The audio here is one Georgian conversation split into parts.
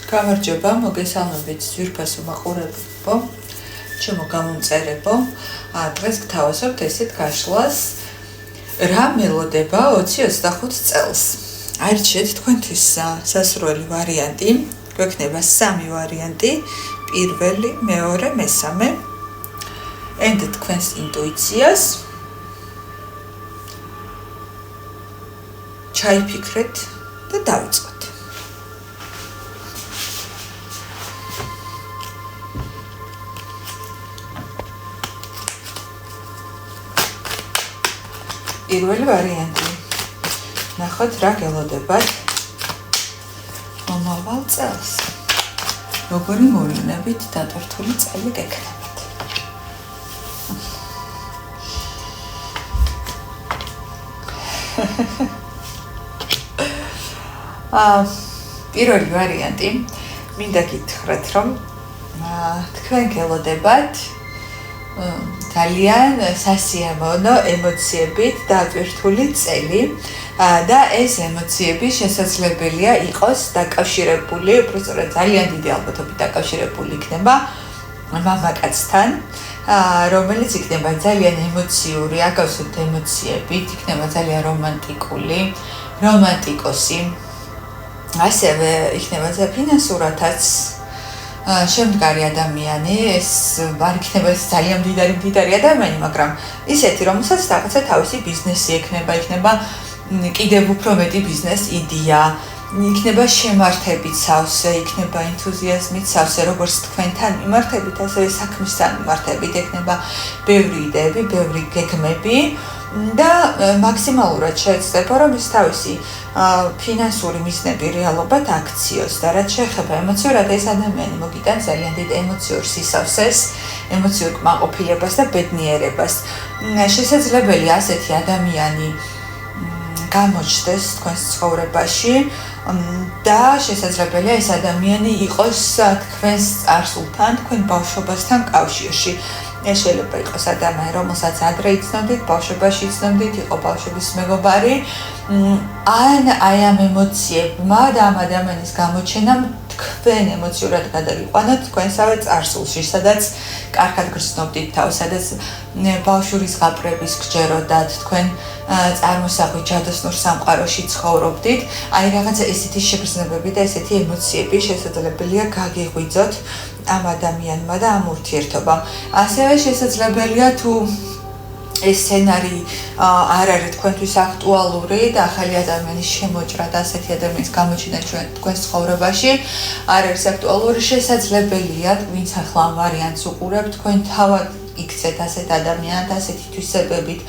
გამარჯობა, მოგესალმებით ძვირფასო მაყურებლებო, ჩემო გამომწერებო. დღეს გთავაზობთ ესეთ გაშლას, რა მელოდება 20-25 წელს. აირჩიეთ თქვენთვის სასურველი ვარიანტი, გვექნება 3 ვარიანტი, პირველი, მეორე, მესამე. ენდეთ თქვენს ინტუიციას. ჩაიფიქრეთ და დავიწყოთ. პირველი ვარიანტი. ნახოთ რა გელოდებათ მომავალ წელს. როგორი მოვლენებით დატვირთული წელი გექნებათ. პირველი ვარიანტი. მინდა გითხრათ, რომ თქვენ გელოდებათ ძალიან სასიამოვნო ემოციებით დატვირთული წელი და ეს ემოციები შესაძლებელია იყოს დაკავშირებული, უბრალოდ ძალიან დიდი ალბათობით დაკავშირებული იქნება მამაკაცთან, რომელიც იქნება ძალიან ემოციური, აკავშირებთ ემოციებით, იქნება ძალიან რომანტიკოსი, ასევე იქნება ფინანსურათაც შემდგარი ადამიანი, ეს არ იქნება ძალიან მდიდარი ადამიანი, მაგრამ ისეთი, რომელსაც რაღაცა თავისი ბიზნესი იქნება კიდევ უფრო მეტი ბიზნეს იდეა, იქნება შემართებით სავსე, იქნება ენთუზიაზმით სავსე, როგორც თქვენთან მიმართებით, ასევე საქმისთან მიმართებით, იქნება ბევრი იდეები, ბევრი გეგმები და მაქსიმალურად შეეცდება, რომ ის თავისი ფინანსური მიზნები რეალობად აქციოს და რაც შეეხება ემოციურად, ეს ადამიანი მოგიტან ძალიან დიდ ემოციურ სისავსეს, ემოციურ კმაყოფილებას და ბედნიერებას. შესაძლებელია ასეთი ადამიანი გამოჩნდეს თქვენს ცხოვრებაში და შესაძლებელია ეს ადამიანი იყოს თქვენს წარსულთან, თქვენ ბავშვობასთან კავშირში. ეს შეიძლება იყოს ადამიანი, რომელსაც ადრე იცნობდით, ბავშვობაში იცნობდით, იყო ბავშვობის მეგობარი, ან აი ამ ემოციებმა და ამ ადამიანის გამოჩენამ თქვენ ემოციურად გადაგიყვანოთ თქვენსავე წარსულში, სადაც კარგად გრძნობდით თავს, სადაც ბავშვური ზღაპრების გჯეროდათ, თქვენ წარმოსახვით ჯადოსნურ სამყაროში ცხოვრობდით, აი რაღაცა ესეთი შეგრძნებები და ესეთი ემოციები შესაძლებელია გაგიღვიძოთ ამ ადამიანმა და ამ ურთიერთობამ. ასევე შესაძლებელია თუ ეს სცენარი არ არის თქვენთვის აქტუალური და ახალი ადამიანის შემოჭრა და ასეთი ადამიანის გამოჩენა თქვენს ცხოვრებაში არ არის აქტუალური, შესაძლებელია, ვინც ახლა ამ ვარიანტს უყურებთ, თქვენ თავად იქცეთ ასეთ ადამიანად, ასეთი თვისებებით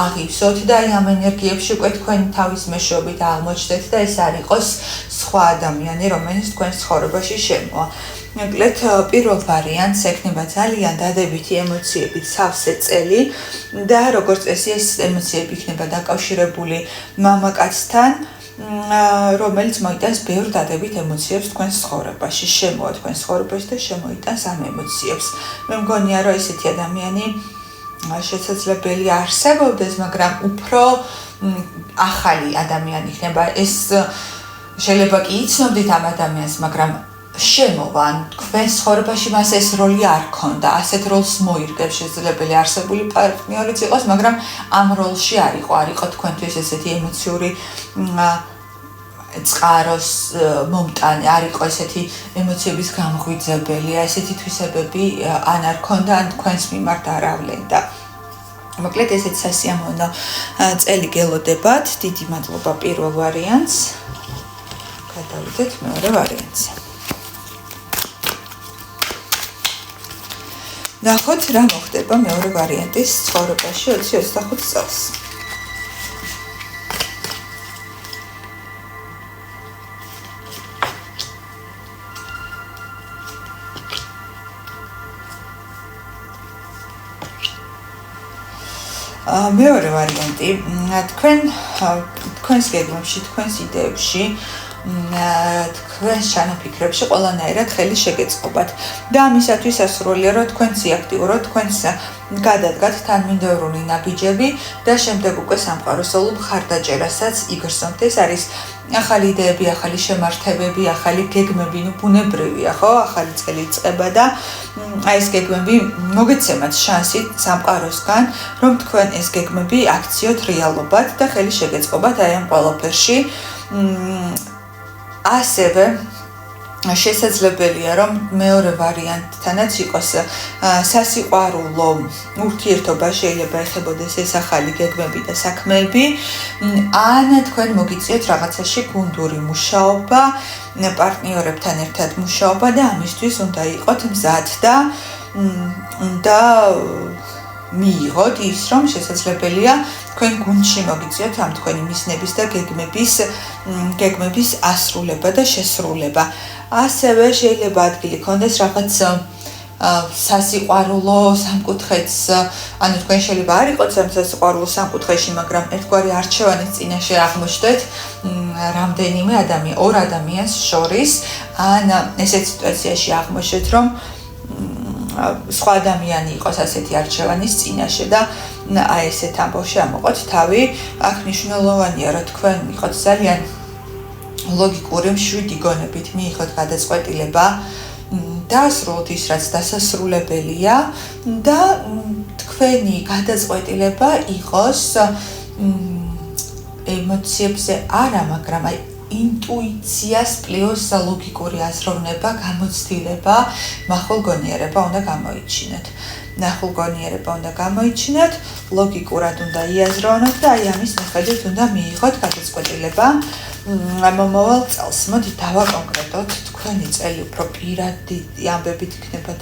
აღივსოთ და აი ამ ენერგიებში უკვე თქვენ თავის მეშვეობით აღმოჩნდეთ და ეს არ იყოს სხვა ადამიანი, რომელიც თქვენს ცხოვრებაში შემოვა. მოკლედ, პირველ ვარიანტს ექნება ძალიან დადებითი ემოციებით სავსე წელი და როგორც წესი ეს ემოციები იქნება დაკავშირებული მამაკაცთან, რომელიც მოიტანს ბევრ დადებით ემოციებს თქვენს ცხოვრებაში, შემოვა თქვენს ცხოვრებაში და შემოიტანს ამ ემოციებს. მე მგონია, რომ ესეთი ადამიანი შესაძლებელია არსებობდეს, მაგრამ უფრო ახალი ადამიანი იქნება. ეს შეიძლება კი იცნობდით ამ ადამიანს, მაგრამ შემოვა, თქვენს ცხოვრებაში მას ეს როლი არ ქონდა, ასეთ როლს მოირგებს, შესაძლებელი არსებული პარტნიორიც იყოს, მაგრამ ამ როლში არ იყო თქვენთვის ესეთი ემოციური წყაროს მომტანი, არ იყო ესეთი ემოციების გამღვიძებელი, ესეთი თვისებები ან არ ქონდა, ან თქვენს მიმართ არ ავლენდა. მოკლედ ესეც სასიამოვნო წელი გელოდებათ, დიდი მადლობა პირველ ვარიანტს. გადავიდეთ მეორე ვარიანტზე. ნახოთ რა მოხდება მეორე ვარიანტის ცხოვრებაში 20-25 წელს. მეორე ვარიანტი, თქვენს გეგმებში, თქვენს იდეებში თქვენს ჩანაფიქრებში ყველანაირად ხელი შეგეწყობათ და ამისათვის ასრულია, რომ თქვენ ზიაქტიუროთ, თქვენს გადადგათ თანმიმდევრული ნაბიჯები და შემდეგ უკვე სამყაროსულ მხარდაჭერასაც იგრძნობთ. ეს არის ახალი იდეები, ახალი შემართებები, ახალი გეგმები, ბუნებრივია, ხო? ახალი წელი იწყება და აი ეს გეგმები მოგეცემათ შანსი სამყაროსგან, რომ თქვენ ეს გეგმები აქციოთ რეალობად და ხელი შეგეწყობათ აი ამ ყველაფერში. ასევე შესაძლებელია, რომ მეორე ვარიანტთანაც იყოს სასიყვარულო ურთიერთობა, შეიძლება ეხებოდეს ეს ახალი გეგმები და საქმეები, ან თქვენ მოგიწიოთ რაღაცაში გუნდური მუშაობა, პარტნიორებთან ერთად მუშაობა და ამისთვის უნდა იყოთ მზად და უნდა მიიღოთ ის, რომ შესაძლებელია თქვენ გუნდში მოგიწიოთ ამ თქვენი მიზნების და გეგმების ასრულება და შესრულება. ასევე შეიძლება ადგილი გქონდეს რაღაც სასიყვარულო სამკუთხედს, ანუ თქვენ შეიძლება არ იყოთ სასიყვარულო სამკუთხედში, მაგრამ ერთგვარი არჩევანის წინაშე აღმოჩნდეთ რამდენიმე ორ ადამიანს შორის, ან ესეთ სიტუაციაში აღმოჩნდეთ, რომ სხვა ადამიანი იყოს ასეთი არჩევანის წინაშე და აი ესეთ ამბავში ამოყოთ თავი. აქ მნიშვნელოვანია, რომ თქვენ იყოთ ძალიან ლოგიკური, მშვიდი გონებით მიიღოთ გადაწყვეტილება, დაასრულოთ ის, რაც დასასრულებელია და თქვენი გადაწყვეტილება იყოს ემოციებზე არა, მაგრამ აი ინტუიციას პლუს ლოგიკური აზროვნება, გამოცდილება, მახვილგონიერება უნდა გამოიჩინოთ. ლოგიკურად უნდა იაზროვნოთ და აი ამის მიხედვით უნდა მიიღოთ გადაწყვეტილება მომავალ წელს. მოდით დავაკონკრეტოთ, თქვენი წელი უფრო პირადი ამბებით იქნება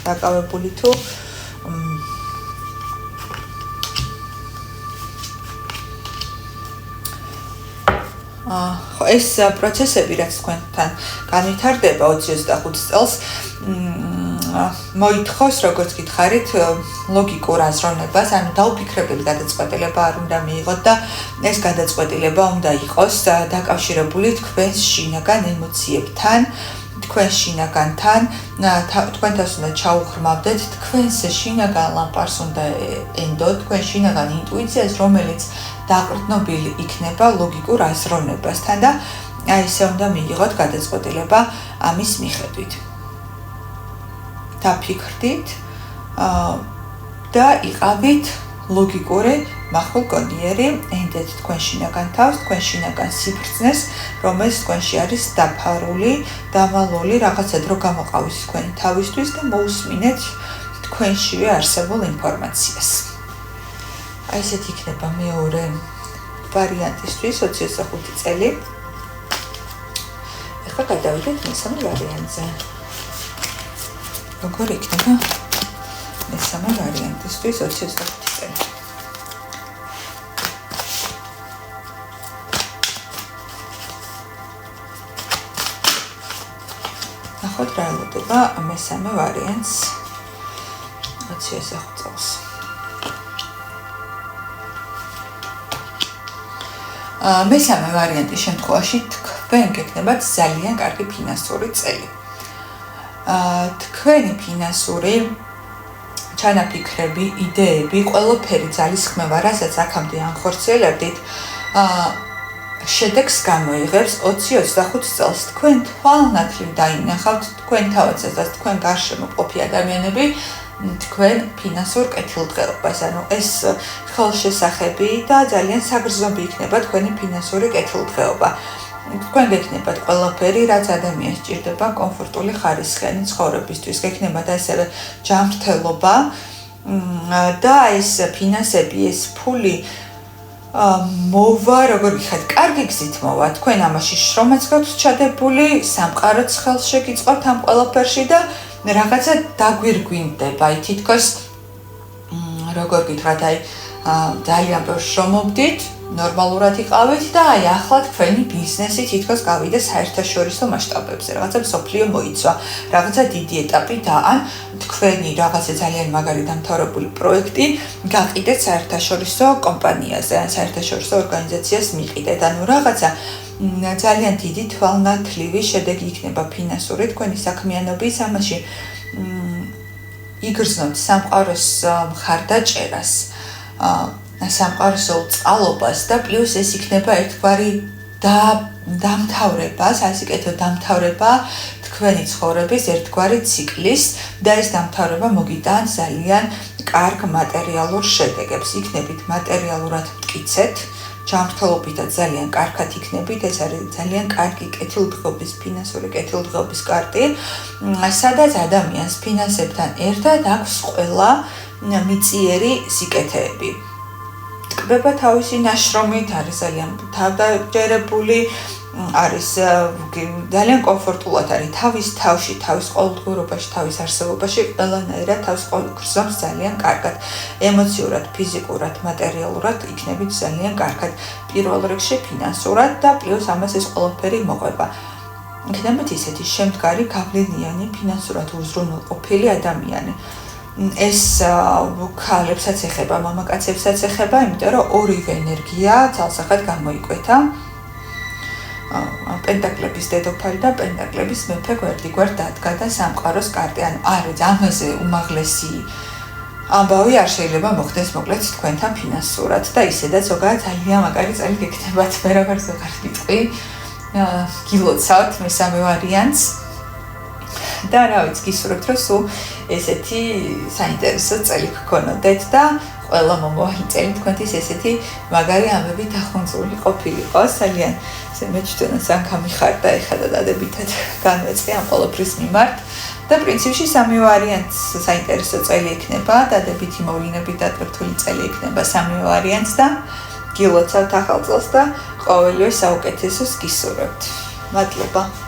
დაკავებული თუ ეს პროცესები, რაც თქვენთან განვითარდება 20-25 წელს, მოითხოვს, როგორც გითხარით, ლოგიკურ აზროვნებას, ანუ დაუფიქრებელი გადაწყვეტილება არ უნდა მიიღოთ და ეს გადაწყვეტილება უნდა იყოს დაკავშირებული თქვენს შინაგან ემოციებთან, თქვენ შინაგანთან, თქვენ თავს უნდა ჩაუღრმავდეთ, თქვენს შინაგან ლამპარს უნდა ენდოთ, თქვენ შინაგან ინტუიციას, რომელიც დაყრდნობილი იქნება ლოგიკურ აზროვნებასთან და აი ესე უნდა მიიღოთ გადაწყვეტილება ამის მიხედვით. დაფიქრდით და იყავით ლოგიკური, მახვილგონიერი, ენდეთ თქვენ შინაგან თავს, თქვენ შინაგან სიბრძნეს, რომელიც თქვენში არის დაფარული, დამალული, რაღაცა დრო გამოყავის თქვენი თავისთვის და მოусმინეთ თქვენშივე არსებულ ინფორმაციას. აი ესეთ იქნება მეორე ვარიანტისთვის 25 წელი. ეხლა გადავიდეთ მესამე ვარიანტზე. როგორ იქნება მესამე ვარიანტისთვის 25 წელი? ნახოთ რა ელოდება მესამე ვარიანტს 25 წელს. მესამე ვარიანტის შემთხვევაში თქვენ გექნებათ ძალიან კარგი ფინანსური წელი. თქვენი ფინანსური ჩანაფიქრები, იდეები, ყველაფერი ძალისხმევა, რასაც აქამდე ანხორციელებდით, შედეგს გამოიღებს 20-25 წელს. თქვენ თვალნათლივ დაინახავთ თქვენ თავადაც და თქვენ გარშემო მყოფი ადამიანები თქვენ ფინანსურ კეთილდღეობას, ანუ ეს ხელშესახები და ძალიან საგრძნობი იქნება თქვენი ფინანსური კეთილდღეობა. თქვენ გექნებათ ყველაფერი, რაც ადამიანს სჭირდება კომფორტული ხარისხიანი ცხოვრებისთვის. გექნებათ ასევე ჯანმრთელობა და ეს ფინანსები, ეს ფული მოვა, როგორ გიხართ, კარგი გზით მოვა. თქვენ ამაში შრომაც გაქვთ ჩადებული, სამყაროც ხელს შეგიწყობთ ამ ყველაფერში და რაღაცა დაგვირგვინდება. აი თითქოს როგორ გითხრათ, აი ძალიან ბევრ შრომობდით, ნორმალურად იყავით და აი ახლა თქვენი ბიზნესი თითქოს გავიდა საერთაშორისო მასშტაბებზე. რაღაცა მსოფლიო მოიცვა, რაღაცა დიდი ეტაპი და ან თქვენი რაღაცა ძალიან მაგარი დამთავრებული პროექტი გაყიდეთ საერთაშორისო კომპანიაზე, ან საერთაშორისო ორგანიზაციას მიყიდეთ. ანუ რაღაცა ძალიან დიდი თვალნათლივი შედეგი იქნება ფინანსური თქვენი საქმიანობის ამაში. იგრძნობთ სამყაროს მხარდაჭერას, სამყაროს წყალობას და პლუს ეს იქნება ერთგვარი დამთავრებას, ასიკეთო დამთავრება თქვენი ცხოვრების ერთგვარი ციკლის და ეს დამთავრება მოგიტანს ძალიან კარგ მატერიალურ შედეგებს. იქნებით მატერიალურად მტკიცეთ, ჯანმრთელობითაც ძალიან კარგად იქნებით, ეს არის ძალიან კარგი კეთილდღეობის, ფინანსური კეთილდღეობის კარტი, სადაც ადამიანს ფინანსებთან ერთად აქვს ყველა მიწიერი სიკეთეები. ტკბება თავისი ნაშრომით, არის ძალიან თავდაჯერებული, არის ძალიან კომფორტულად არის თავის თავში, თავის ყოველდღიურობაში, თავის არსებობაში, ყველანაირად თავს გრძნობს ძალიან კარგად. ემოციურად, ფიზიკურად, მატერიალურად იქნებით ძალიან კარგად. პირველ რიგში ფინანსურად და პლუს ამას ეს ყველაფერი მოყვება. იქნებით ისეთი შემდგარი, გავლენიანი, ფინანსურად უზრუნველყოფილი ადამიანი. ეს ქალებსაც ეხება, მამაკაცებსაც ეხება, იმიტომ რომ ორივე ენერგია ძალსახად გამოიკვეთა. პენტაკლების დედოფალი და პენტაკლების მეფე გვერდიგვერდ დადგა და სამყაროს კარტი. ანუ არის ამაზე უმაღლესი ამბავი არ შეიძლება მოხდეს მოკლედ თქვენთან ფინანსურად და ისედაც ზოგადად ძალიან მაგარი წელი გექნებათ. მე როგორც ვეღარ ვიტყვი, გილოცავთ მესამე ვარიანტს. და რა ვიცი, გისურვებთ რომ სულ ესეთი საინტერესო წელი გქონოდეთ და ყველა მომავალი წელი თქვენთვის ესეთი მაგარი ამბები დახუნწული ყოფილიყო. ძალიან მეჩვენა სანქამი ხარ და ეხლა და დადებითად განვეწყე ამ ყოველფრის მიმართ და პრინციპში სამი ვარიანტს საინტერესო წელი იქნება, დადებითი მოვლენებით დატვირთული წელი იქნება სამი ვარიანტს და გილოცავთ ახალ წელს და ყოველივე საუკეთესოს გისურვებთ. მადლობა.